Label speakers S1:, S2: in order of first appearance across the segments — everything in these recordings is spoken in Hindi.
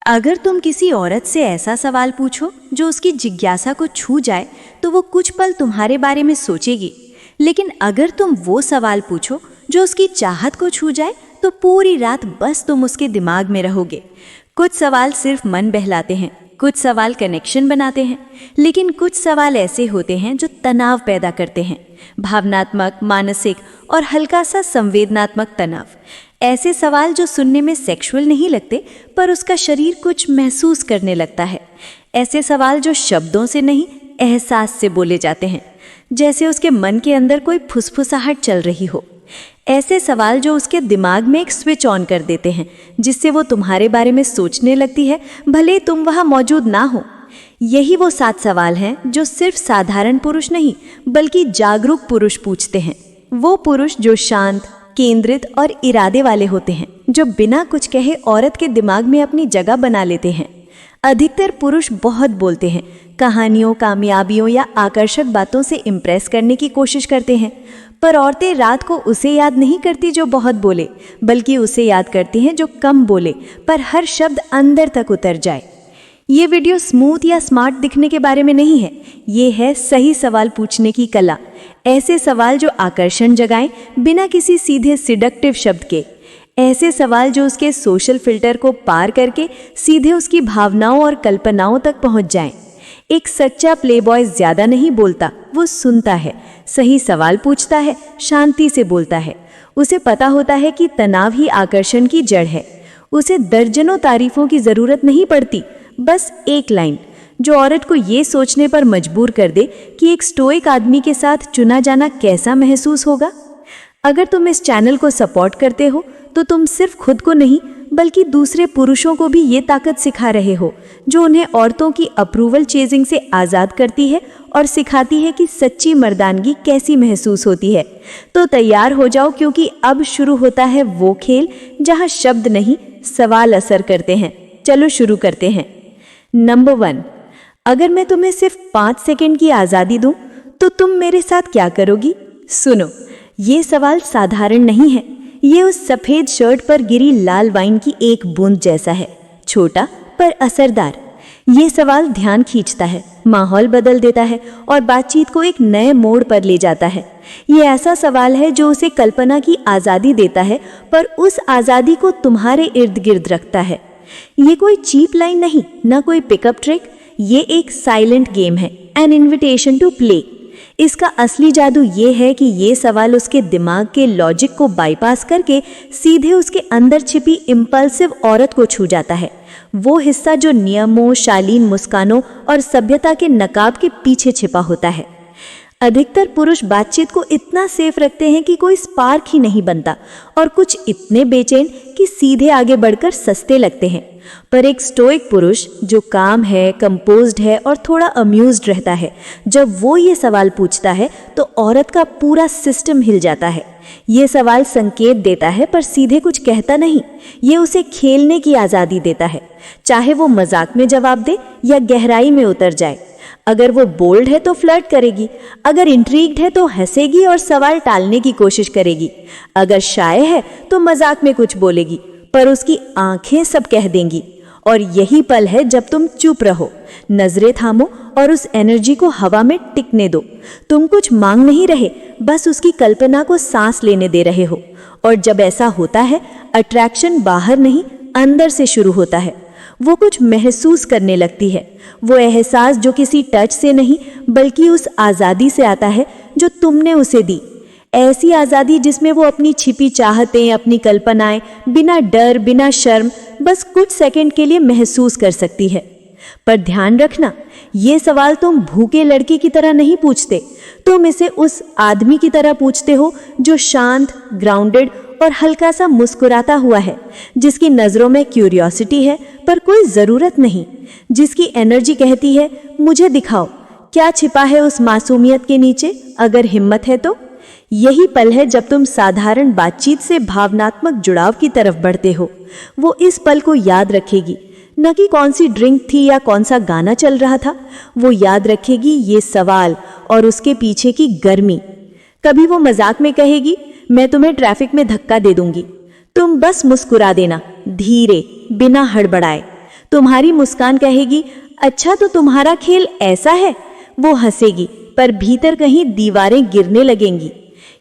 S1: अगर तुम किसी औरत से ऐसा सवाल पूछो जो उसकी जिज्ञासा को छू जाए तो वो कुछ पल तुम्हारे बारे में सोचेगी। लेकिन अगर तुम वो सवाल पूछो जो उसकी चाहत को छू जाए तो पूरी रात बस तुम उसके दिमाग में रहोगे। कुछ सवाल सिर्फ मन बहलाते हैं, कुछ सवाल कनेक्शन बनाते हैं, लेकिन कुछ सवाल ऐसे होते हैं जो तनाव पैदा करते हैं, भावनात्मक, मानसिक और हल्का सा संवेदनात्मक तनाव। ऐसे सवाल जो सुनने में सेक्सुअल नहीं लगते पर उसका शरीर कुछ महसूस करने लगता है। ऐसे सवाल जो शब्दों से नहीं एहसास से बोले जाते हैं, जैसे उसके मन के अंदर कोई फुसफुसाहट चल रही हो। ऐसे सवाल जो उसके दिमाग में एक स्विच ऑन कर देते हैं जिससे वो तुम्हारे बारे में सोचने लगती है भले तुम वहाँ मौजूद ना हो। यही वो 7 सवाल हैं जो सिर्फ साधारण पुरुष नहीं बल्कि जागरूक पुरुष पूछते हैं। वो पुरुष जो शांत, केंद्रित और इरादे वाले होते हैं, जो बिना कुछ कहे औरत के दिमाग में अपनी जगह बना लेते हैं। अधिकतर पुरुष बहुत बोलते हैं, कहानियों, कामयाबियों या आकर्षक बातों से इम्प्रेस करने की कोशिश करते हैं, पर औरतें रात को उसे याद नहीं करती जो बहुत बोले, बल्कि उसे याद करती हैं जो कम बोले पर हर शब्द अंदर तक उतर जाए। ये वीडियो स्मूथ या स्मार्ट दिखने के बारे में नहीं है, ये है सही सवाल पूछने की कला। ऐसे सवाल जो आकर्षण जगाएं बिना किसी सीधे सिडक्टिव शब्द के। ऐसे सवाल जो उसके सोशल फिल्टर को पार करके सीधे उसकी भावनाओं और कल्पनाओं तक पहुंच जाएं। एक सच्चा प्लेबॉय ज्यादा नहीं बोलता, वो सुनता है, सही सवाल पूछता है, शांति से बोलता है। उसे पता होता है कि तनाव ही आकर्षण की जड़ है। उसे दर्जनों तारीफों की जरूरत नहीं पड़ती, बस एक लाइन जो औरत को ये सोचने पर मजबूर कर दे कि एक स्टोइक आदमी के साथ चुना जाना कैसा महसूस होगा। अगर तुम इस चैनल को सपोर्ट करते हो तो तुम सिर्फ खुद को नहीं बल्कि दूसरे पुरुषों को भी ये ताकत सिखा रहे हो जो उन्हें औरतों की अप्रूवल चेजिंग से आज़ाद करती है और सिखाती है कि सच्ची मर्दानगी कैसी महसूस होती है। तो तैयार हो जाओ, क्योंकि अब शुरू होता है वो खेल जहां शब्द नहीं सवाल असर करते हैं। चलो शुरू करते हैं। नंबर 1, अगर मैं तुम्हें सिर्फ 5 सेकंड की आज़ादी दूं तो तुम मेरे साथ क्या करोगी? सुनो, ये सवाल साधारण नहीं है। ये उस सफ़ेद शर्ट पर गिरी लाल वाइन की एक बूंद जैसा है, छोटा पर असरदार। ये सवाल ध्यान खींचता है, माहौल बदल देता है और बातचीत को एक नए मोड़ पर ले जाता है। ये ऐसा सवाल है जो उसे कल्पना की आज़ादी देता है पर उस आज़ादी को तुम्हारे इर्द गिर्द रखता है। ये कोई चीप लाइन नहीं, ना कोई पिकअप ट्रिक, ये एक साइलेंट गेम है, एन इन्विटेशन टू प्ले। इसका असली जादू ये है कि ये सवाल उसके दिमाग के लॉजिक को बाईपास करके सीधे उसके अंदर छिपी इम्पल्सिव औरत को छू जाता है। वो हिस्सा जो नियमों, शालीन मुस्कानों और सभ्यता के नकाब के पीछे छिपा होता है। अधिकतर पुरुष बातचीत को इतना सेफ रखते हैं कि कोई स्पार्क ही नहीं बनता और कुछ इतने बेचैन कि सीधे आगे बढ़कर सस्ते लगते हैं। पर एक स्टोइक पुरुष जो काम है, कंपोज्ड है और थोड़ा अम्यूज्ड रहता है, जब वो ये सवाल पूछता है तो औरत का पूरा सिस्टम हिल जाता है। ये सवाल संकेत देता है पर सीधे कुछ कहता नहीं। ये उसे खेलने की आज़ादी देता है, चाहे वो मजाक में जवाब दे या गहराई में उतर जाए। अगर वो बोल्ड है तो फ्लर्ट करेगी, अगर इंट्रीग्ड है तो हंसेगी और सवाल टालने की कोशिश करेगी, अगर शाय है तो मजाक में कुछ बोलेगी, पर उसकी आंखें सब कह देंगी। और यही पल है जब तुम चुप रहो, नजरें थामो और उस एनर्जी को हवा में टिकने दो। तुम कुछ मांग नहीं रहे, बस उसकी कल्पना को सांस लेने दे रहे हो। और जब ऐसा होता है, अट्रैक्शन बाहर नहीं अंदर से शुरू होता है। वो कुछ महसूस करने लगती है, वो एहसास जो किसी टच से नहीं बल्कि उस आज़ादी से आता है जो तुमने उसे दी। ऐसी आज़ादी जिसमें वो अपनी छिपी चाहतें, अपनी कल्पनाएं बिना डर, बिना शर्म, बस कुछ सेकंड के लिए महसूस कर सकती है। पर ध्यान रखना, ये सवाल तुम भूखे लड़के की तरह नहीं पूछते, तुम इसे उस आदमी की तरह पूछते हो जो शांत, ग्राउंडेड और हल्का सा मुस्कुराता हुआ है, जिसकी नज़रों में क्यूरियोसिटी है पर कोई ज़रूरत नहीं, जिसकी एनर्जी कहती है मुझे दिखाओ क्या छिपा है उस मासूमियत के नीचे, अगर हिम्मत है तो। यही पल है जब तुम साधारण बातचीत से भावनात्मक जुड़ाव की तरफ बढ़ते हो। वो इस पल को याद रखेगी, न कि कौन सी ड्रिंक थी या कौन सा गाना चल रहा था। वो याद रखेगी ये सवाल और उसके पीछे की गर्मी। कभी वो मजाक में कहेगी, मैं तुम्हें ट्रैफिक में धक्का दे दूंगी, तुम बस मुस्कुरा देना, धीरे, बिना हड़बड़ाए। तुम्हारी मुस्कान कहेगी, अच्छा तो तुम्हारा खेल ऐसा है। वो हंसेगी, पर भीतर कहीं दीवारें गिरने लगेंगी।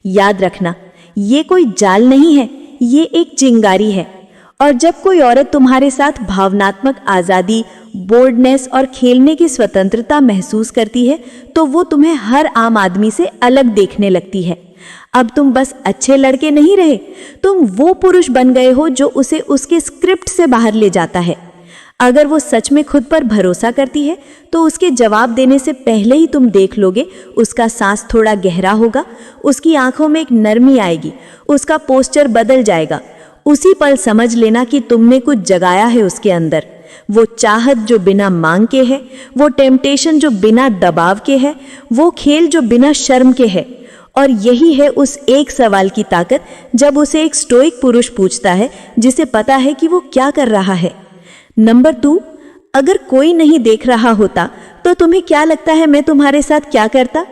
S1: याद रखना, ये कोई जाल नहीं है, ये एक चिंगारी है। और जब कोई औरत तुम्हारे साथ भावनात्मक आज़ादी, बोल्डनेस और खेलने की स्वतंत्रता महसूस करती है, तो वो तुम्हें हर आम आदमी से अलग देखने लगती है। अब तुम बस अच्छे लड़के नहीं रहे, तुम वो पुरुष बन गए हो जो उसे उसके स्क्रिप्ट से बाहर ले जाता है। अगर वो सच में खुद पर भरोसा करती है, तो उसके जवाब देने से पहले ही तुम देख लोगे उसका सांस थोड़ा गहरा होगा, उसकी आंखों में एक नरमी आएगी, उसका पोस्चर बदल जाएगा। उसी पल समझ लेना कि तुमने कुछ जगाया है उसके अंदर। वो चाहत जो बिना मांग के है, वो टेम्पटेशन जो बिना दबाव के है, वो खेल जो बिना शर्म के है। और यही है उस एक सवाल की ताकत जब उसे एक स्टोइक पुरुष पूछता है जिसे पता है कि वो क्या कर रहा है। नंबर 2, अगर कोई नहीं देख रहा होता तो तुम्हें क्या लगता है मैं तुम्हारे साथ क्या करता?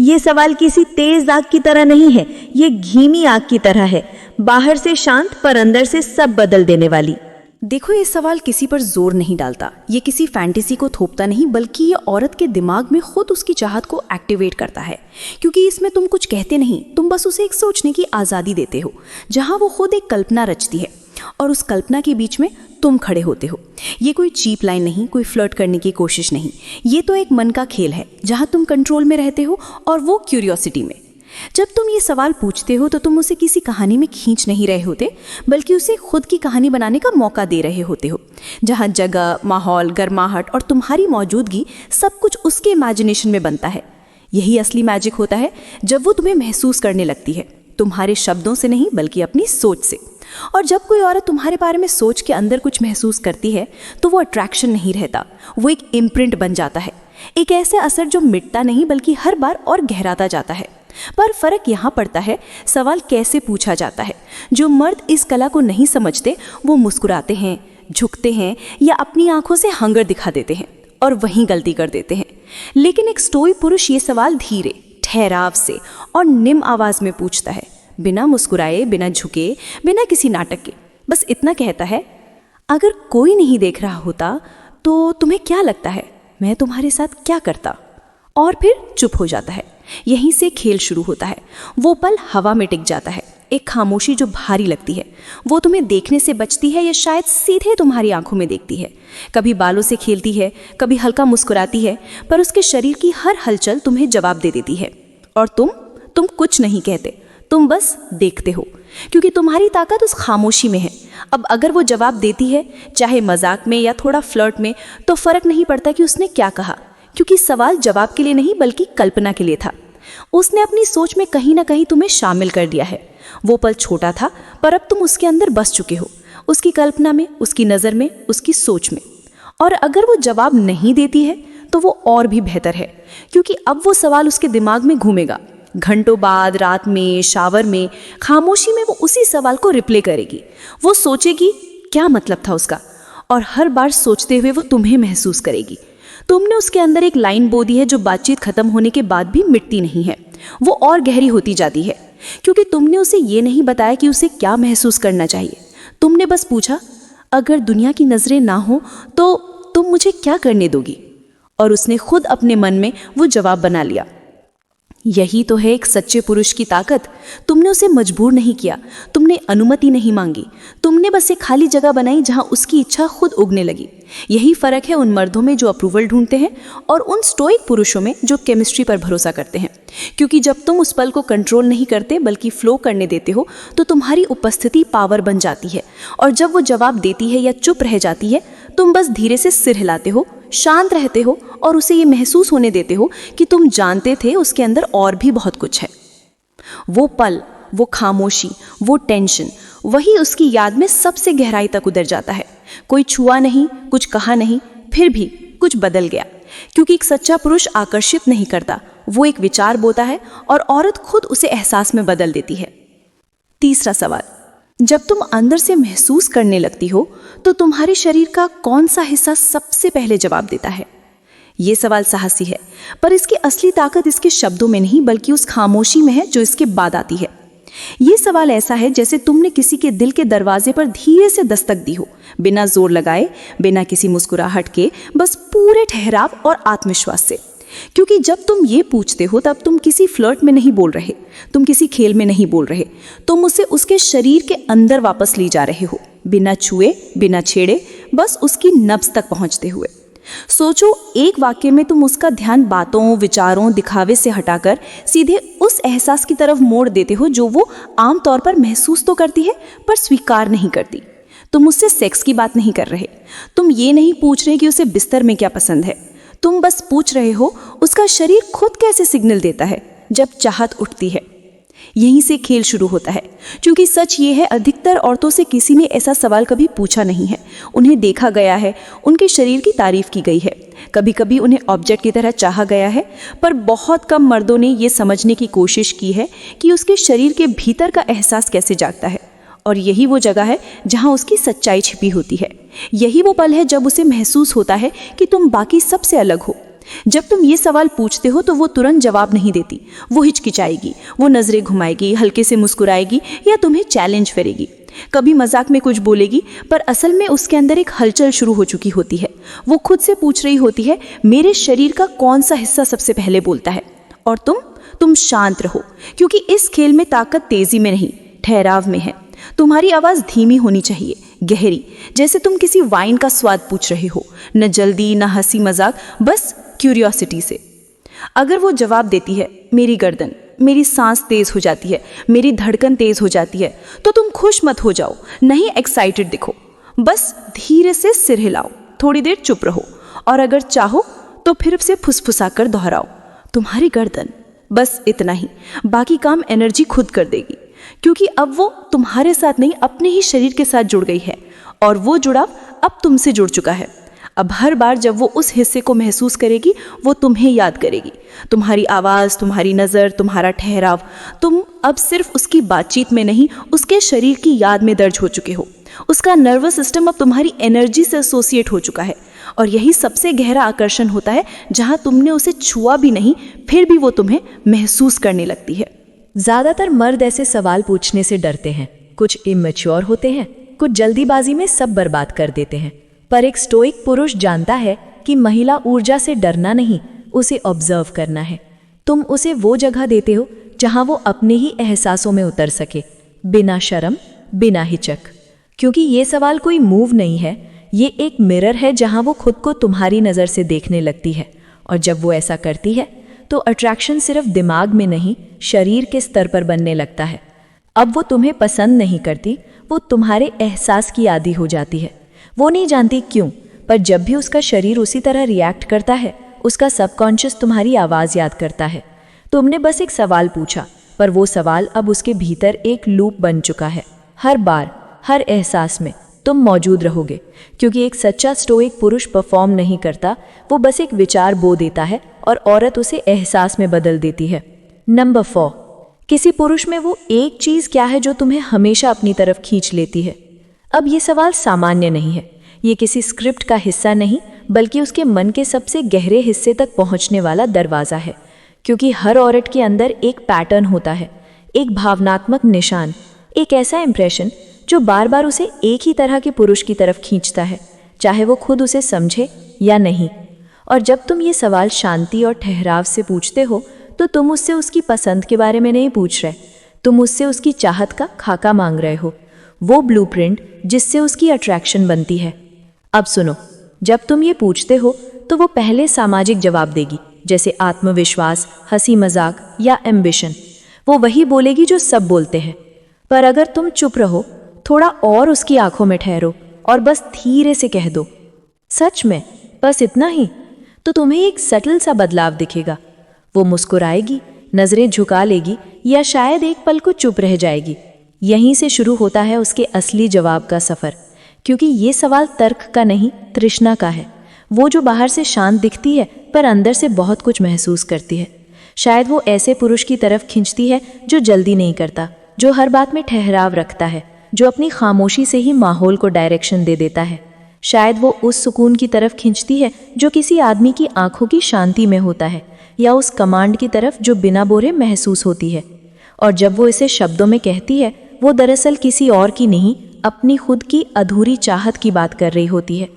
S1: ये सवाल किसी तेज आग की तरह नहीं है, ये धीमी आग की तरह है, बाहर से शांत पर अंदर से सब बदल देने वाली।
S2: देखो, ये सवाल किसी पर जोर नहीं डालता, ये किसी फैंटेसी को थोपता नहीं, बल्कि ये औरत के दिमाग में खुद उसकी चाहत को एक्टिवेट करता है। क्योंकि इसमें तुम कुछ कहते नहीं, तुम बस उसे एक सोचने की आज़ादी देते हो, जहां वो खुद एक कल्पना रचती है और उस कल्पना के बीच में तुम खड़े होते हो। ये कोई चीप लाइन नहीं, कोई फ्लर्ट करने की कोशिश नहीं, ये तो एक मन का खेल है जहां तुम कंट्रोल में रहते हो और वो क्यूरियोसिटी में। जब तुम ये सवाल पूछते हो तो तुम उसे किसी कहानी में खींच नहीं रहे होते, बल्कि उसे खुद की कहानी बनाने का मौका दे रहे होते हो, जहां जगह, माहौल, गर्माहट और तुम्हारी मौजूदगी सब कुछ उसके इमेजिनेशन में बनता है। यही असली मैजिक होता है, जब वो तुम्हें महसूस करने लगती है, तुम्हारे शब्दों से नहीं बल्कि अपनी सोच से। और जब कोई औरत तुम्हारे बारे में सोच के अंदर कुछ महसूस करती है, तो वो अट्रैक्शन नहीं रहता, वो एक इम्प्रिंट बन जाता है, एक ऐसे असर जो मिटता नहीं बल्कि हर बार और गहराता जाता है। पर फर्क यहाँ पड़ता है सवाल कैसे पूछा जाता है। जो मर्द इस कला को नहीं समझते, वो मुस्कुराते हैं, झुकते हैं या अपनी आंखों से हंगर दिखा देते हैं और वहीं गलती कर देते हैं। लेकिन एक स्टोइक पुरुष ये सवाल धीरे, ठहराव से और निम्न आवाज में पूछता है, बिना मुस्कुराए, बिना झुके, बिना किसी नाटक के। बस इतना कहता है, अगर कोई नहीं देख रहा होता तो तुम्हें क्या लगता है मैं तुम्हारे साथ क्या करता? और फिर चुप हो जाता है। यहीं से खेल शुरू होता है। वो पल हवा में टिक जाता है, एक खामोशी जो भारी लगती है। वो तुम्हें देखने से बचती है या शायद सीधे तुम्हारी आंखों में देखती है। कभी बालों से खेलती है, कभी हल्का मुस्कुराती है, पर उसके शरीर की हर हलचल तुम्हें जवाब दे देती है। और तुम कुछ नहीं कहते, तुम बस देखते हो, क्योंकि तुम्हारी ताकत उस खामोशी में है। अब अगर वो जवाब देती है, चाहे मजाक में या थोड़ा फ्लर्ट में, तो फर्क नहीं पड़ता कि उसने क्या कहा, क्योंकि सवाल जवाब के लिए नहीं बल्कि कल्पना के लिए था। उसने अपनी सोच में कहीं ना कहीं तुम्हें शामिल कर दिया है। वो पल छोटा था, पर अब तुम उसके अंदर बस चुके हो, उसकी कल्पना में, उसकी नज़र में, उसकी सोच में। और अगर वो जवाब नहीं देती है तो वो और भी बेहतर है, क्योंकि अब वो सवाल उसके दिमाग में घूमेगा। घंटों बाद, रात में, शावर में, खामोशी में वो उसी सवाल को रिप्ले करेगी। वो सोचेगी क्या मतलब था उसका, और हर बार सोचते हुए वो तुम्हें महसूस करेगी। तुमने उसके अंदर एक लाइन बो दी है जो बातचीत खत्म होने के बाद भी मिटती नहीं है। वो और गहरी होती जाती है, क्योंकि तुमने उसे ये नहीं बताया कि उसे क्या महसूस करना चाहिए। तुमने बस पूछा, अगर दुनिया की नजरें ना हो तो तुम मुझे क्या करने दोगी? और उसने खुद अपने मन में वो जवाब बना लिया। यही तो है एक सच्चे पुरुष की ताकत। तुमने उसे मजबूर नहीं किया, तुमने अनुमति नहीं मांगी, तुमने बस एक खाली जगह बनाई जहां उसकी इच्छा खुद उगने लगी। यही फर्क है उन मर्दों में जो अप्रूवल ढूंढते हैं और उन स्टोइक पुरुषों में जो केमिस्ट्री पर भरोसा करते हैं। क्योंकि जब तुम उस पल को कंट्रोल नहीं करते बल्कि फ्लो करने देते हो, तो तुम्हारी उपस्थिति पावर बन जाती है। और जब वो जवाब देती है या चुप रह जाती है, तुम बस धीरे से सिर हिलाते हो, शांत रहते हो और उसे ये महसूस होने देते हो कि तुम जानते थे उसके अंदर और भी बहुत कुछ है। वो पल, वो खामोशी, वो टेंशन, वही उसकी याद में सबसे गहराई तक उतर जाता है। कोई छुआ नहीं, कुछ कहा नहीं, फिर भी कुछ बदल गया। क्योंकि एक सच्चा पुरुष आकर्षित नहीं करता, वो एक विचार बोता है और औरत खुद उसे एहसास में बदल देती है। तीसरा सवाल, जब तुम अंदर से महसूस करने लगती हो तो तुम्हारे शरीर का कौन सा हिस्सा सबसे पहले जवाब देता है? ये सवाल साहसी है, पर इसकी असली ताकत इसके शब्दों में नहीं बल्कि उस खामोशी में है जो इसके बाद आती है। ये सवाल ऐसा है जैसे तुमने किसी के दिल के दरवाजे पर धीरे से दस्तक दी हो, बिना जोर लगाए, बिना किसी मुस्कुराहट के, बस पूरे ठहराव और आत्मविश्वास से। क्योंकि जब तुम ये पूछते हो तब तुम किसी फ्लर्ट में नहीं बोल रहे, तुम किसी खेल में नहीं बोल रहे, तुम उसे उसके शरीर के अंदर वापस ले जा रहे हो, बिना छुए, बिना छेड़े, बस उसकी नब्ज तक पहुंचते हुए। सोचो, एक वाक्य में तुम उसका ध्यान बातों, विचारों, दिखावे से हटाकर सीधे उस एहसास की तरफ मोड़ देते हो जो वो आमतौर पर महसूस तो करती है पर स्वीकार नहीं करती। तुम उससे सेक्स की बात नहीं कर रहे, तुम ये नहीं पूछ रहे कि उसे बिस्तर में क्या पसंद है, तुम बस पूछ रहे हो उसका शरीर खुद कैसे सिग्नल देता है जब चाहत उठती है। यहीं से खेल शुरू होता है, क्योंकि सच ये है, अधिकतर औरतों से किसी ने ऐसा सवाल कभी पूछा नहीं है। उन्हें देखा गया है, उनके शरीर की तारीफ की गई है, कभी कभी उन्हें ऑब्जेक्ट की तरह चाहा गया है, पर बहुत कम मर्दों ने ये समझने की कोशिश की है कि उसके शरीर के भीतर का एहसास कैसे जागता है। और यही वो जगह है जहाँ उसकी सच्चाई छिपी होती है। यही वो पल है जब उसे महसूस होता है कि तुम बाकी सबसे अलग हो। जब तुम ये सवाल पूछते हो तो वो तुरंत जवाब नहीं देती, वो हिचकिचाएगी, वो नजरें घुमाएगी, हल्के से मुस्कुराएगी या तुम्हें चैलेंज करेगी, कभी मजाक में कुछ बोलेगी, पर असल में उसके अंदर एक हलचल शुरू हो चुकी होती है। वो खुद से पूछ रही होती है, मेरे शरीर का कौन सा हिस्सा सबसे पहले बोलता है। और तुम शांत रहो, क्योंकि इस खेल में ताकत तेजी में नहीं, ठहराव में है। तुम्हारी आवाज धीमी होनी चाहिए, गहरी, जैसे तुम किसी वाइन का स्वाद पूछ रहे हो, न जल्दी, न हंसी मजाक, बस क्यूरियोसिटी से। अगर वो जवाब देती है, मेरी गर्दन, मेरी सांस तेज हो जाती है, मेरी धड़कन तेज हो जाती है, तो तुम खुश मत हो जाओ, नहीं एक्साइटेड दिखो, बस धीरे से सिर हिलाओ, थोड़ी देर चुप रहो, और अगर चाहो तो फिर से फुसफुसाकर दोहराओ, तुम्हारी गर्दन, बस इतना ही। बाकी काम एनर्जी खुद कर देगी, क्योंकि अब वो तुम्हारे साथ नहीं, अपने ही शरीर के साथ जुड़ गई है, और वो जुड़ाव अब तुमसे जुड़ चुका है। अब हर बार जब वो उस हिस्से को महसूस करेगी, वो तुम्हें याद करेगी, तुम्हारी आवाज़, तुम्हारी नज़र, तुम्हारा ठहराव। तुम अब सिर्फ उसकी बातचीत में नहीं, उसके शरीर की याद में दर्ज हो चुके हो। उसका नर्वस सिस्टम अब तुम्हारी एनर्जी से एसोसिएट हो चुका है, और यही सबसे गहरा आकर्षण होता है, जहाँ तुमने उसे छुआ भी नहीं, फिर भी वो तुम्हें महसूस करने लगती है।
S1: ज़्यादातर मर्द ऐसे सवाल पूछने से डरते हैं, कुछ इमैच्योर होते हैं, कुछ जल्दीबाजी में सब बर्बाद कर देते हैं। पर एक स्टोइक पुरुष जानता है कि महिला ऊर्जा से डरना नहीं, उसे ऑब्जर्व करना है। तुम उसे वो जगह देते हो जहां वो अपने ही एहसासों में उतर सके, बिना शर्म, बिना हिचक। क्योंकि ये सवाल कोई मूव नहीं है, ये एक मिरर है जहां वो खुद को तुम्हारी नज़र से देखने लगती है। और जब वो ऐसा करती है तो अट्रैक्शन सिर्फ दिमाग में नहीं, शरीर के स्तर पर बनने लगता है। अब वो तुम्हें पसंद नहीं करती, वो तुम्हारे एहसास की आदी हो जाती है। वो नहीं जानती क्यों, पर जब भी उसका शरीर उसी तरह रिएक्ट करता है, उसका सबकॉन्शियस तुम्हारी आवाज़ याद करता है। तुमने बस एक सवाल पूछा, पर वो सवाल अब उसके भीतर एक लूप बन चुका है। हर बार, हर एहसास में तुम मौजूद रहोगे, क्योंकि एक सच्चा स्टोइक पुरुष परफॉर्म नहीं करता, वो बस एक विचार बो देता है और औरत उसे एहसास में बदल देती है। नंबर 4, किसी पुरुष में वो एक चीज़ क्या है जो तुम्हें हमेशा अपनी तरफ खींच लेती है। अब ये सवाल सामान्य नहीं है, ये किसी स्क्रिप्ट का हिस्सा नहीं, बल्कि उसके मन के सबसे गहरे हिस्से तक पहुंचने वाला दरवाज़ा है। क्योंकि हर औरत के अंदर एक पैटर्न होता है, एक भावनात्मक निशान, एक ऐसा इंप्रेशन जो बार बार उसे एक ही तरह के पुरुष की तरफ खींचता है, चाहे वो खुद उसे समझे या नहीं। और जब तुम ये सवाल शांति और ठहराव से पूछते हो, तो तुम उससे उसकी पसंद के बारे में नहीं पूछ रहे, तुम उससे उसकी चाहत का खाका मांग रहे हो, वो ब्लूप्रिंट जिससे उसकी अट्रैक्शन बनती है। अब सुनो, जब तुम ये पूछते हो तो वो पहले सामाजिक जवाब देगी, जैसे आत्मविश्वास, हंसी मजाक या एम्बिशन। वो वही बोलेगी जो सब बोलते हैं। पर अगर तुम चुप रहो, थोड़ा और उसकी आंखों में ठहरो और बस धीरे से कह दो, सच में बस इतना ही, तो तुम्हें एक सटल सा बदलाव दिखेगा। वो मुस्कुराएगी, नजरें झुका लेगी, या शायद एक पल को चुप रह जाएगी। यहीं से शुरू होता है उसके असली जवाब का सफ़र, क्योंकि ये सवाल तर्क का नहीं, तृष्णा का है। वो जो बाहर से शांत दिखती है पर अंदर से बहुत कुछ महसूस करती है। शायद वो ऐसे पुरुष की तरफ खींचती है जो जल्दी नहीं करता, जो हर बात में ठहराव रखता है, जो अपनी खामोशी से ही माहौल को डायरेक्शन दे देता है। शायद वो उस सुकून की तरफ खींचती है जो किसी आदमी की आंखों की शांति में होता है, या उस कमांड की तरफ जो बिना बोले महसूस होती है।
S2: और जब वो इसे शब्दों में कहती है, वो दरअसल किसी और की नहीं, अपनी खुद की अधूरी चाहत की बात कर रही होती है।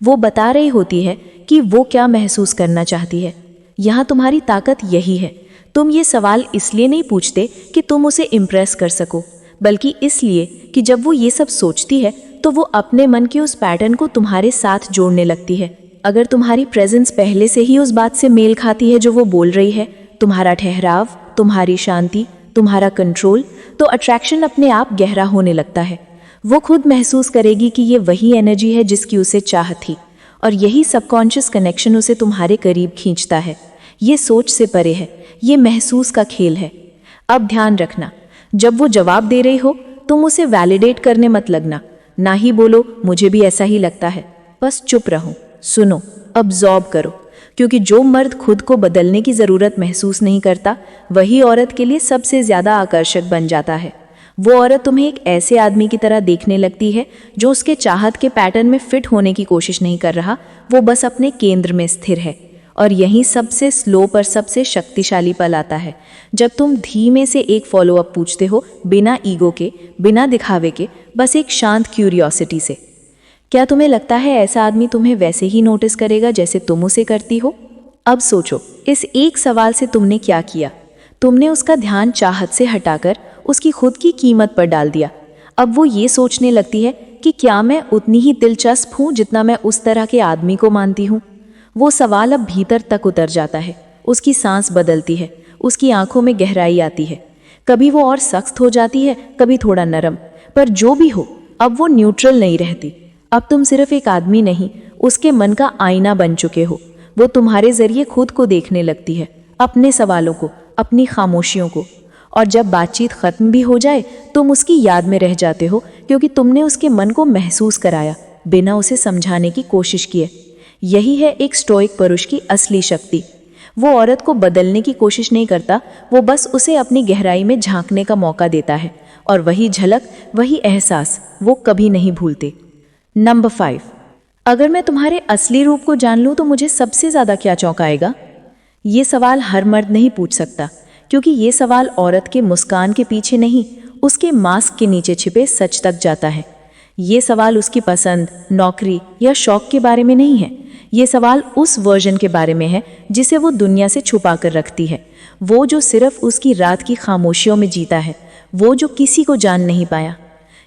S2: वो बता रही होती है कि वो क्या महसूस करना चाहती है। यहाँ तुम्हारी ताकत यही है। तुम ये सवाल इसलिए नहीं पूछते कि तुम उसे इम्प्रेस कर सको, बल्कि इसलिए कि जब वो ये सब सोचती है तो वो अपने मन के उस पैटर्न को तुम्हारे साथ जोड़ने लगती है। अगर तुम्हारी प्रेजेंस पहले से ही उस बात से मेल खाती है जो वो बोल रही है, तुम्हारा ठहराव, तुम्हारी शांति, तुम्हारा कंट्रोल, तो अट्रैक्शन अपने आप गहरा होने लगता है। वो खुद महसूस करेगी कि ये वही एनर्जी है जिसकी उसे चाह थी, और यही सबकॉन्शियस कनेक्शन उसे तुम्हारे करीब खींचता है। ये सोच से परे है, ये महसूस का खेल है। अब ध्यान रखना, जब वो जवाब दे रही हो तुम उसे वैलिडेट करने मत लगना। ना ही बोलो मुझे भी ऐसा ही लगता है, बस चुप रहो, सुनो, अब्जॉर्ब करो। क्योंकि जो मर्द खुद को बदलने की ज़रूरत महसूस नहीं करता, वही औरत के लिए सबसे ज़्यादा आकर्षक बन जाता है। वो औरत तुम्हें एक ऐसे आदमी की तरह देखने लगती है जो उसके चाहत के पैटर्न में फिट होने की कोशिश नहीं कर रहा, वो बस अपने केंद्र में स्थिर है। और यही सबसे स्लो पर सबसे शक्तिशाली पल आता है, जब तुम धीमे से एक फॉलोअप पूछते हो, बिना ईगो के, बिना दिखावे के, बस एक शांत क्यूरियोसिटी से। क्या तुम्हें लगता है ऐसा आदमी तुम्हें वैसे ही नोटिस करेगा जैसे तुम उसे करती हो? अब सोचो, इस एक सवाल से तुमने क्या किया? तुमने उसका ध्यान चाहत से हटाकर उसकी खुद की कीमत पर डाल दिया। अब वो ये सोचने लगती है कि क्या मैं उतनी ही दिलचस्प हूँ जितना मैं उस तरह के आदमी को मानती हूँ। वो सवाल अब भीतर तक उतर जाता है, उसकी सांस बदलती है, उसकी आंखों में गहराई आती है। कभी वो और सख्त हो जाती है, कभी थोड़ा नरम, पर जो भी हो, अब वो न्यूट्रल नहीं रहती। अब तुम सिर्फ एक आदमी नहीं, उसके मन का आईना बन चुके हो। वो तुम्हारे जरिए खुद को देखने लगती है, अपने सवालों को, अपनी खामोशियों को। और जब बातचीत खत्म भी हो जाए, तुम उसकी याद में रह जाते हो, क्योंकि तुमने उसके मन को महसूस कराया, बिना उसे समझाने की कोशिश किए। यही है एक स्टोइक पुरुष की असली शक्ति। वो औरत को बदलने की कोशिश नहीं करता, वो बस उसे अपनी गहराई में झांकने का मौका देता है, और वही झलक, वही एहसास वो कभी नहीं भूलते। नंबर 5, अगर मैं तुम्हारे असली रूप को जान लूं तो मुझे सबसे ज़्यादा क्या चौंकाएगा? ये सवाल हर मर्द नहीं पूछ सकता, क्योंकि ये सवाल औरत के मुस्कान के पीछे नहीं, उसके मास्क के नीचे छिपे सच तक जाता है। ये सवाल उसकी पसंद, नौकरी या शौक के बारे में नहीं है। ये सवाल उस वर्जन के बारे में है जिसे वो दुनिया से छुपा कर रखती है। वो जो सिर्फ उसकी रात की खामोशियों में जीता है, वो जो किसी को जान नहीं पाया।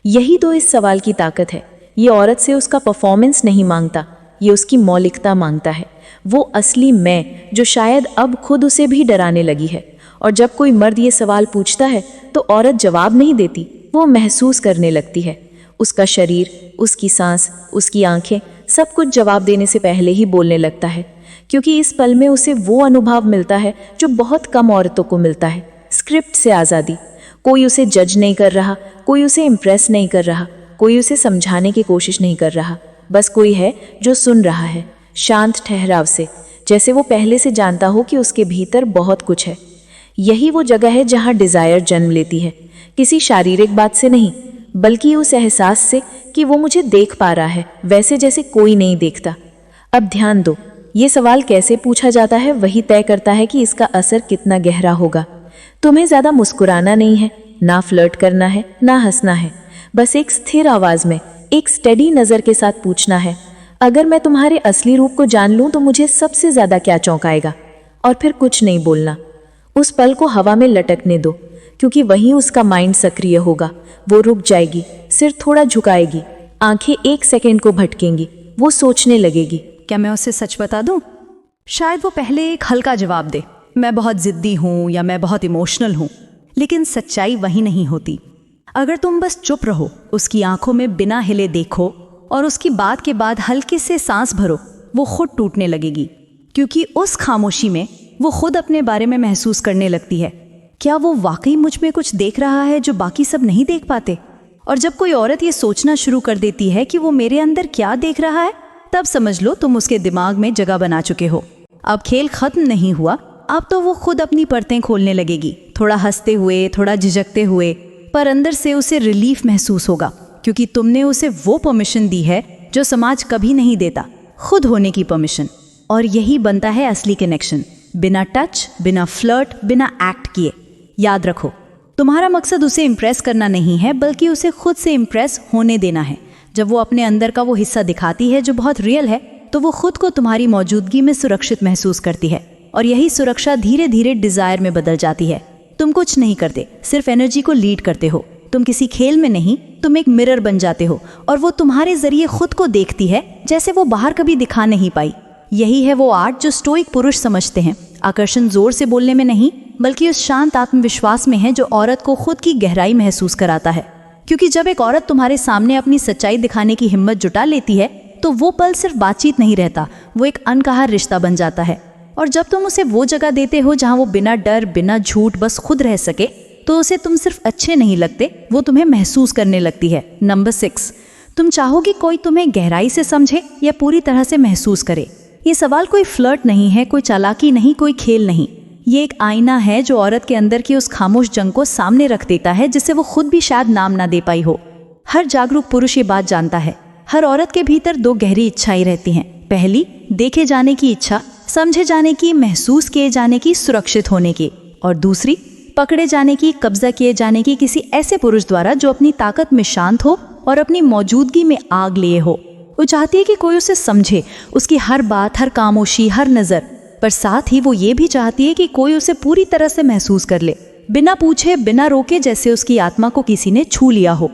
S2: यही तो इस सवाल की ताकत है। ये औरत से उसका परफॉर्मेंस नहीं मांगता, ये उसकी मौलिकता मांगता है। वो असली मैं, जो शायद अब खुद उसे भी डराने लगी है। और जब कोई मर्द ये सवाल पूछता है तो औरत जवाब नहीं देती, वो महसूस करने लगती है। उसका शरीर, उसकी सांस, उसकी आंखें, सब कुछ जवाब देने से पहले ही बोलने लगता है, क्योंकि इस पल में उसे वो अनुभव मिलता है जो बहुत कम औरतों को मिलता है, स्क्रिप्ट से आज़ादी। कोई उसे जज नहीं कर रहा, कोई उसे इम्प्रेस नहीं कर रहा, कोई उसे समझाने की कोशिश नहीं कर रहा। बस कोई है जो सुन रहा है, शांत ठहराव से, जैसे वो पहले से जानता हो कि उसके भीतर बहुत कुछ है। यही वो जगह है जहाँ डिज़ायर जन्म लेती है, किसी शारीरिक बात से नहीं, बल्कि उस एहसास से कि वो मुझे देख पा रहा है, वैसे जैसे कोई नहीं देखता। अब ध्यान दो, ये सवाल कैसे पूछा जाता है वही तय करता है कि इसका असर कितना गहरा होगा। तुम्हें ज़्यादा मुस्कुराना नहीं है, ना फ्लर्ट करना है, ना हंसना है। बस एक स्थिर आवाज़ में, एक स्टेडी नज़र के साथ पूछना है, अगर मैं तुम्हारे असली रूप को जान लूँ तो मुझे सबसे ज़्यादा क्या चौंकाएगा? और फिर कुछ नहीं बोलना। उस पल को हवा में लटकने दो, क्योंकि वहीं उसका माइंड सक्रिय होगा। वो रुक जाएगी, सिर थोड़ा झुकाएगी, आंखें एक सेकंड को भटकेंगी, वो सोचने लगेगी,
S3: क्या मैं उसे सच बता दूं? शायद वो पहले एक हल्का जवाब दे, मैं बहुत जिद्दी हूं या मैं बहुत इमोशनल हूं, लेकिन सच्चाई वही नहीं होती। अगर तुम बस चुप रहो, उसकी आंखों में बिना हिले देखो और उसकी बात के बाद हल्के से सांस भरो, वो खुद टूटने लगेगी, क्योंकि उस खामोशी में वो खुद अपने बारे में महसूस करने लगती है। क्या वो वाकई मुझ में कुछ देख रहा है जो बाकी सब नहीं देख पाते? और जब कोई औरत ये सोचना शुरू कर देती है कि वो मेरे अंदर क्या देख रहा है, तब समझ लो तुम उसके दिमाग में जगह बना चुके हो। अब खेल खत्म नहीं हुआ, अब तो वो खुद अपनी परतें खोलने लगेगी, थोड़ा हंसते हुए, थोड़ा झिझकते हुए, पर अंदर से उसे रिलीफ महसूस होगा, क्योंकि तुमने उसे वो परमिशन दी है जो समाज कभी नहीं देता, खुद होने की परमिशन। और यही बनता है असली कनेक्शन, बिना टच, बिना फ्लर्ट, बिना एक्ट किए। याद रखो, तुम्हारा मकसद उसे इम्प्रेस करना नहीं है, बल्कि उसे खुद से इम्प्रेस होने देना है। जब वो अपने अंदर का वो हिस्सा दिखाती है जो बहुत रियल है, तो वो खुद को तुम्हारी मौजूदगी में सुरक्षित महसूस करती है, और यही सुरक्षा धीरे धीरे डिजायर में बदल जाती है। तुम कुछ नहीं करते, सिर्फ एनर्जी को लीड करते हो। तुम किसी खेल में नहीं, तुम एक मिरर बन जाते हो, और वो तुम्हारे जरिए खुद को देखती है जैसे वो बाहर कभी दिखा नहीं पाई। यही है वो आर्ट जो स्टोइक पुरुष समझते हैं। आकर्षण जोर से बोलने में नहीं, बल्कि उस शांत आत्मविश्वास में है जो औरत को खुद की गहराई महसूस कराता है। क्योंकि जब एक औरत तुम्हारे सामने अपनी सच्चाई दिखाने की हिम्मत जुटा लेती है, तो वो पल सिर्फ बातचीत नहीं रहता, वो एक अनकहा रिश्ता बन जाता है। और जब तुम उसे वो जगह देते हो जहाँ वो बिना डर, बिना झूठ बस खुद रह सके, तो उसे तुम सिर्फ अच्छे नहीं लगते, वो तुम्हें महसूस करने लगती है। नंबर 6, तुम चाहोगी कोई तुम्हें गहराई से समझे या पूरी तरह से महसूस करे। ये सवाल कोई फ्लर्ट नहीं है, कोई चालाकी नहीं, कोई खेल नहीं। ये एक आईना है जो औरत के अंदर की उस खामोश जंग को सामने रख देता है, जिसे वो खुद भी शायद नाम ना दे पाई हो। हर जागरूक पुरुष ये बात जानता है। हर औरत के भीतर 2 गहरी इच्छाएं रहती हैं। पहली, देखे जाने की इच्छा, समझे जाने की, महसूस किए जाने की, सुरक्षित होने की। और दूसरी, पकड़े जाने की, कब्जा किए जाने की किसी ऐसे पुरुष द्वारा जो अपनी ताकत में शांत हो और अपनी मौजूदगी में आग लिए हो। वो चाहती है कि कोई उसे समझे, उसकी हर बात, हर खामोशी, हर नज़र। पर साथ ही वो ये भी चाहती है कि कोई उसे पूरी तरह से महसूस कर ले, बिना पूछे, बिना रोके, जैसे उसकी आत्मा को किसी ने छू लिया हो।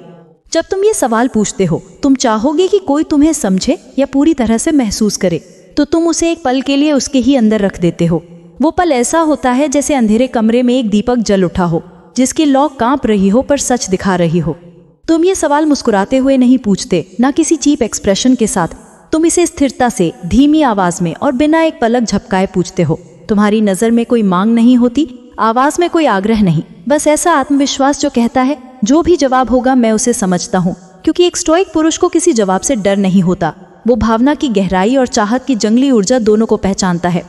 S3: जब तुम ये सवाल पूछते हो, तुम चाहोगे कि कोई तुम्हें समझे या पूरी तरह से महसूस करे, तो तुम उसे एक पल के लिए उसके ही अंदर रख देते हो। वो पल ऐसा होता है जैसे अंधेरे कमरे में एक दीपक जल उठा हो, जिसकी लौ कांप रही हो पर सच दिखा रही हो। तुम ये सवाल मुस्कुराते हुए नहीं पूछते, ना किसी चीप एक्सप्रेशन के साथ। तुम इसे स्थिरता से, धीमी आवाज में और बिना एक पलक झपकाए पूछते हो। तुम्हारी नजर में कोई मांग नहीं होती, आवाज में कोई आग्रह नहीं, बस ऐसा आत्मविश्वास जो कहता है जो भी जवाब होगा मैं उसे समझता हूँ। क्योंकि एक स्टोइक पुरुष को किसी जवाब से डर नहीं होता। वो भावना की गहराई और चाहत की जंगली ऊर्जा दोनों को पहचानता है।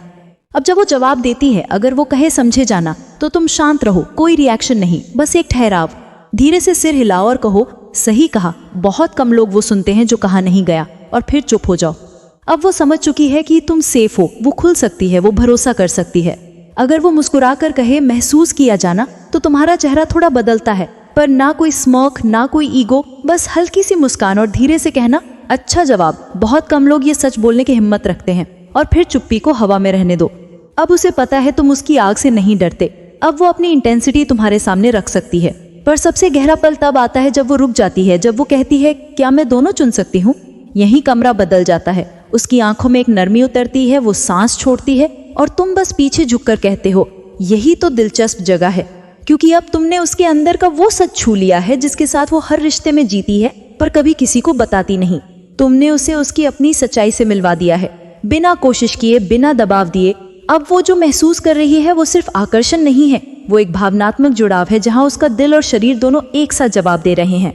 S3: अब जब वो जवाब देती है, अगर वो कहे समझे जाना, तो तुम शांत रहो, कोई रिएक्शन नहीं, बस एक ठहराव। धीरे से सिर हिलाओ और कहो, सही कहा। बहुत कम लोग वो सुनते हैं जो कहा नहीं गया, और फिर चुप हो जाओ। अब वो समझ चुकी है कि तुम सेफ हो, वो खुल सकती है, वो भरोसा कर सकती है। अगर वो मुस्कुरा कर कहे महसूस किया जाना, तो तुम्हारा चेहरा थोड़ा बदलता है, पर ना कोई स्मर्क, ना कोई ईगो, बस हल्की सी मुस्कान और धीरे से कहना, अच्छा जवाब। बहुत कम लोग ये सच बोलने की हिम्मत रखते हैं, और फिर चुप्पी को हवा में रहने दो। अब उसे पता है तुम उसकी आग से नहीं डरते। अब वो अपनी इंटेंसिटी तुम्हारे सामने रख सकती है। पर सबसे गहरा पल तब आता है जब वो रुक जाती है, जब वो कहती है, क्या मैं दोनों चुन सकती हूँ? यही कमरा बदल जाता है। उसकी आंखों में एक नरमी उतरती है, वो सांस छोड़ती है, और तुम बस पीछे झुककर कहते हो, यही तो दिलचस्प जगह है। क्योंकि अब तुमने उसके अंदर का वो सच छू लिया है जिसके साथ वो हर रिश्ते में जीती है, पर कभी किसी को बताती नहीं। तुमने उसे उसकी अपनी सच्चाई से मिलवा दिया है, बिना कोशिश किए, बिना दबाव दिए। अब वो जो महसूस कर रही है वो सिर्फ आकर्षण नहीं है, वो एक भावनात्मक जुड़ाव है जहां उसका दिल और शरीर दोनों एक साथ जवाब दे रहे हैं।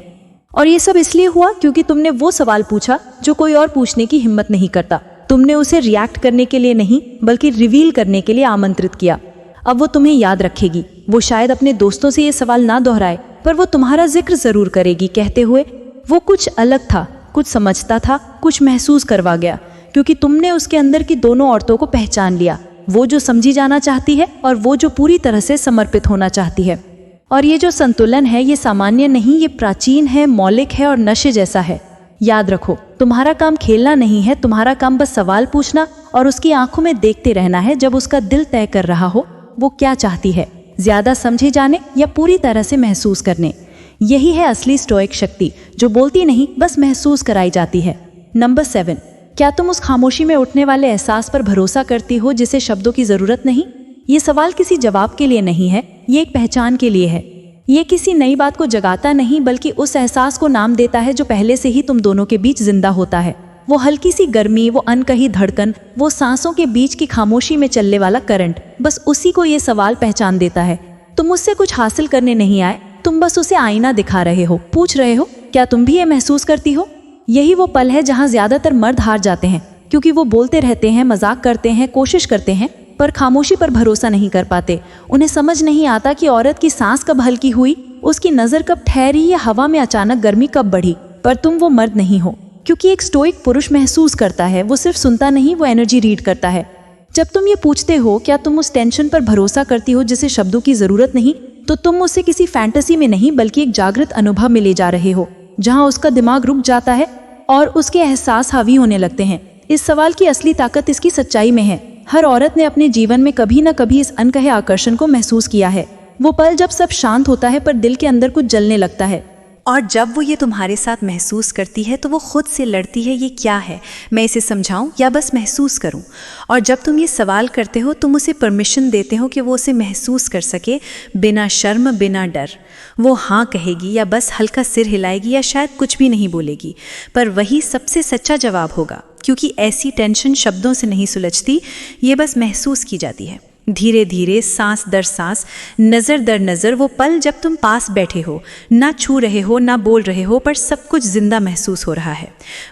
S3: और ये सब इसलिए हुआ क्योंकि तुमने वो सवाल पूछा जो कोई और पूछने की हिम्मत नहीं करता। तुमने उसे रिएक्ट करने के लिए नहीं, बल्कि रिवील करने के लिए आमंत्रित किया। अब वो तुम्हें याद रखेगी। वो शायद अपने दोस्तों से ये सवाल ना दोहराए, पर वो तुम्हारा जिक्र जरूर करेगी, कहते हुए, वो कुछ अलग था, कुछ समझता था, कुछ महसूस करवा गया। क्योंकि तुमने उसके अंदर की दोनों औरतों को पहचान लिया, वो जो समझी जाना चाहती है और वो जो पूरी तरह से समर्पित होना चाहती है। और ये जो संतुलन है, ये सामान्य नहीं, ये प्राचीन है, मौलिक है और नशे जैसा है। याद रखो, तुम्हारा काम खेलना नहीं है, तुम्हारा काम बस सवाल पूछना और उसकी आंखों में देखते रहना है जब उसका दिल तय कर रहा हो वो क्या चाहती है, ज्यादा समझे जाने या पूरी तरह से महसूस करने। यही है असली स्टोइक शक्ति, जो बोलती नहीं, बस महसूस कराई जाती है। नंबर 7, क्या तुम उस खामोशी में उठने वाले एहसास पर भरोसा करती हो जिसे शब्दों की जरूरत नहीं? ये सवाल किसी जवाब के लिए नहीं है, ये एक पहचान के लिए है। ये किसी नई बात को जगाता नहीं, बल्कि उस एहसास को नाम देता है जो पहले से ही तुम दोनों के बीच जिंदा होता है। वो हल्की सी गर्मी, वो अनकही धड़कन, वो सांसों के बीच की खामोशी में चलने वाला करंट, बस उसी को ये सवाल पहचान देता है। तुम उससे कुछ हासिल करने नहीं आए, तुम बस उसे आईना दिखा रहे हो, पूछ रहे हो, क्या तुम भी ये महसूस करती हो? यही वो पल है जहाँ ज्यादातर मर्द हार जाते हैं, क्योंकि वो बोलते रहते हैं, मजाक करते हैं, कोशिश करते हैं, पर खामोशी पर भरोसा नहीं कर पाते। उन्हें समझ नहीं आता कि औरत की सांस कब हल्की हुई, उसकी नजर कब ठहरी या हवा में अचानक गर्मी कब बढ़ी। पर तुम वो मर्द नहीं हो, क्योंकि एक स्टोइक पुरुष महसूस करता है, वो सिर्फ सुनता नहीं, वो एनर्जी रीड करता है। जब तुम ये पूछते हो क्या तुम उस टेंशन पर भरोसा करती हो जिसे शब्दों की जरूरत नहीं,
S2: तो तुम उसे किसी फैंटेसी में नहीं बल्कि एक जागृत अनुभव में ले जा रहे हो, जहां उसका दिमाग रुक जाता है और उसके एहसास हावी होने लगते हैं। इस सवाल की असली ताकत इसकी सच्चाई में है। हर औरत ने अपने जीवन में कभी न कभी इस अनकहे आकर्षण को महसूस किया है। वो पल जब सब शांत होता है पर दिल के अंदर कुछ जलने लगता है।
S1: और जब वो ये तुम्हारे साथ महसूस करती है तो वो खुद से लड़ती है, ये क्या है, मैं इसे समझाऊं या बस महसूस करूं। और जब तुम ये सवाल करते हो तुम उसे परमिशन देते हो कि वो उसे महसूस कर सके, बिना शर्म, बिना डर। वो हाँ कहेगी या बस हल्का सिर हिलाएगी या शायद कुछ भी नहीं बोलेगी, पर वही सबसे सच्चा जवाब होगा, क्योंकि ऐसी टेंशन शब्दों से नहीं सुलझती, ये बस महसूस की जाती है। धीरे धीरे, सांस दर सांस, नज़र दर नज़र, वो पल जब तुम पास बैठे हो, ना छू रहे हो ना बोल रहे हो, पर सब कुछ जिंदा महसूस हो रहा है।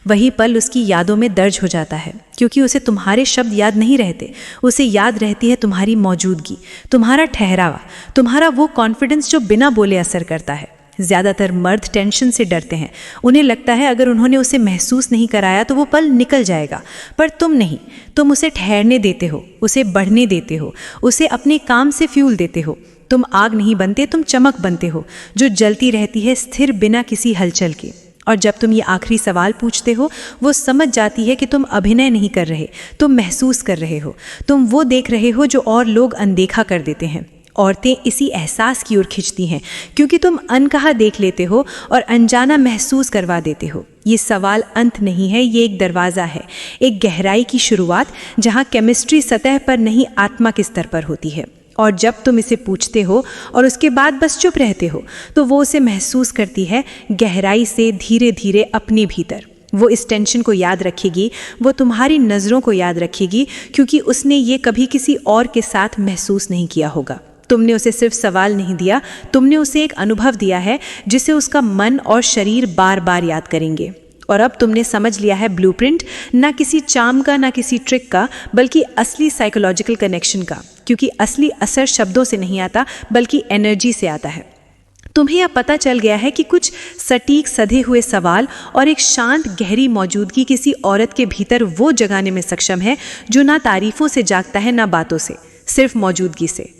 S1: वही पल उसकी यादों में दर्ज हो जाता है, क्योंकि उसे तुम्हारे शब्द याद नहीं रहते, उसे याद रहती है तुम्हारी मौजूदगी, तुम्हारा ठहरावा, तुम्हारा वो कॉन्फिडेंस जो बिना बोले असर करता है। ज़्यादातर मर्द टेंशन से डरते हैं, उन्हें लगता है अगर उन्होंने उसे महसूस नहीं कराया तो वो पल निकल जाएगा, पर तुम नहीं, तुम उसे ठहरने देते हो, उसे बढ़ने देते हो, उसे अपने काम से फ्यूल देते हो। तुम आग नहीं बनते, तुम चमक बनते हो, जो जलती रहती है स्थिर, बिना किसी हलचल के। और जब तुम ये आखिरी सवाल पूछते हो, वो समझ जाती है कि तुम अभिनय नहीं कर रहे, तुम महसूस कर रहे हो, तुम वो देख रहे हो जो और लोग अनदेखा कर देते हैं। औरतें इसी एहसास की ओर खिंचती हैं, क्योंकि तुम अनकहा देख लेते हो और अनजाना महसूस करवा देते हो। ये सवाल अंत नहीं है, ये एक दरवाज़ा है, एक गहराई की शुरुआत, जहाँ केमिस्ट्री सतह पर नहीं, आत्मा के स्तर पर होती है। और जब तुम इसे पूछते हो और उसके बाद बस चुप रहते हो, तो वो उसे महसूस करती है गहराई से, धीरे धीरे, अपने भीतर। वो इस टेंशन को याद रखेगी, वो तुम्हारी नज़रों को याद रखेगी, क्योंकि उसने ये कभी किसी और के साथ महसूस नहीं किया होगा। तुमने उसे सिर्फ सवाल नहीं दिया, तुमने उसे एक अनुभव दिया है जिसे उसका मन और शरीर बार बार याद करेंगे। और अब तुमने समझ लिया है ब्लूप्रिंट, ना किसी चार्म का, ना किसी ट्रिक का, बल्कि असली साइकोलॉजिकल कनेक्शन का, क्योंकि असली असर शब्दों से नहीं आता बल्कि एनर्जी से आता है। तुम्हें यह पता चल गया है कि कुछ सटीक सधे हुए सवाल और एक शांत गहरी मौजूदगी किसी औरत के भीतर वो जगाने में सक्षम है जो ना तारीफों से जागता है ना बातों से, सिर्फ मौजूदगी से।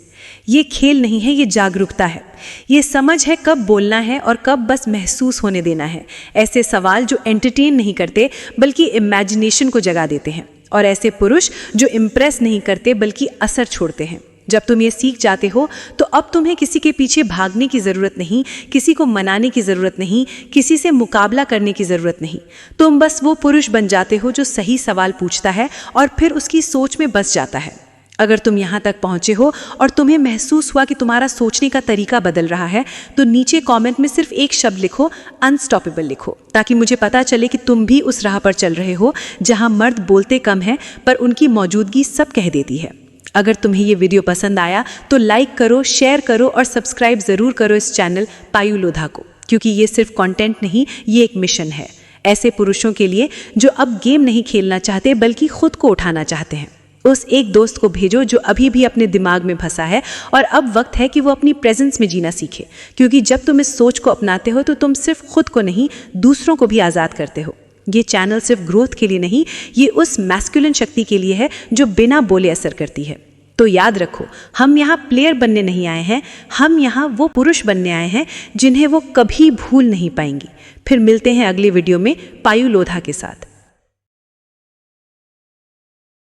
S1: ये खेल नहीं है, ये जागरूकता है, ये समझ है कब बोलना है और कब बस महसूस होने देना है। ऐसे सवाल जो एंटरटेन नहीं करते बल्कि इमेजिनेशन को जगा देते हैं, और ऐसे पुरुष जो इम्प्रेस नहीं करते बल्कि असर छोड़ते हैं। जब तुम ये सीख जाते हो तो अब तुम्हें किसी के पीछे भागने की ज़रूरत नहीं, किसी को मनाने की ज़रूरत नहीं, किसी से मुकाबला करने की ज़रूरत नहीं। तुम बस वो पुरुष बन जाते हो जो सही सवाल पूछता है और फिर उसकी सोच में बस जाता है। अगर तुम यहाँ तक पहुँचे हो और तुम्हें महसूस हुआ कि तुम्हारा सोचने का तरीका बदल रहा है, तो नीचे कमेंट में सिर्फ एक शब्द लिखो, अनस्टॉपेबल लिखो, ताकि मुझे पता चले कि तुम भी उस राह पर चल रहे हो जहाँ मर्द बोलते कम हैं पर उनकी मौजूदगी सब कह देती है। अगर तुम्हें ये वीडियो पसंद आया तो लाइक करो, शेयर करो और सब्सक्राइब ज़रूर करो इस चैनल पायु लोधा को, क्योंकि ये सिर्फ कंटेंट नहीं, ये एक मिशन है ऐसे पुरुषों के लिए जो अब गेम नहीं खेलना चाहते बल्कि खुद को उठाना चाहते हैं। उस एक दोस्त को भेजो जो अभी भी अपने दिमाग में फंसा है और अब वक्त है कि वो अपनी प्रेजेंस में जीना सीखे, क्योंकि जब तुम इस सोच को अपनाते हो तो तुम सिर्फ खुद को नहीं, दूसरों को भी आज़ाद करते हो। ये चैनल सिर्फ ग्रोथ के लिए नहीं, ये उस मैस्कुलिन शक्ति के लिए है जो बिना बोले असर करती है। तो याद रखो, हम यहाँ प्लेयर बनने नहीं आए हैं, हम यहाँ वो पुरुष बनने आए हैं जिन्हें वो कभी भूल नहीं पाएंगी। फिर मिलते हैं अगले वीडियो में पायु लोधा के साथ।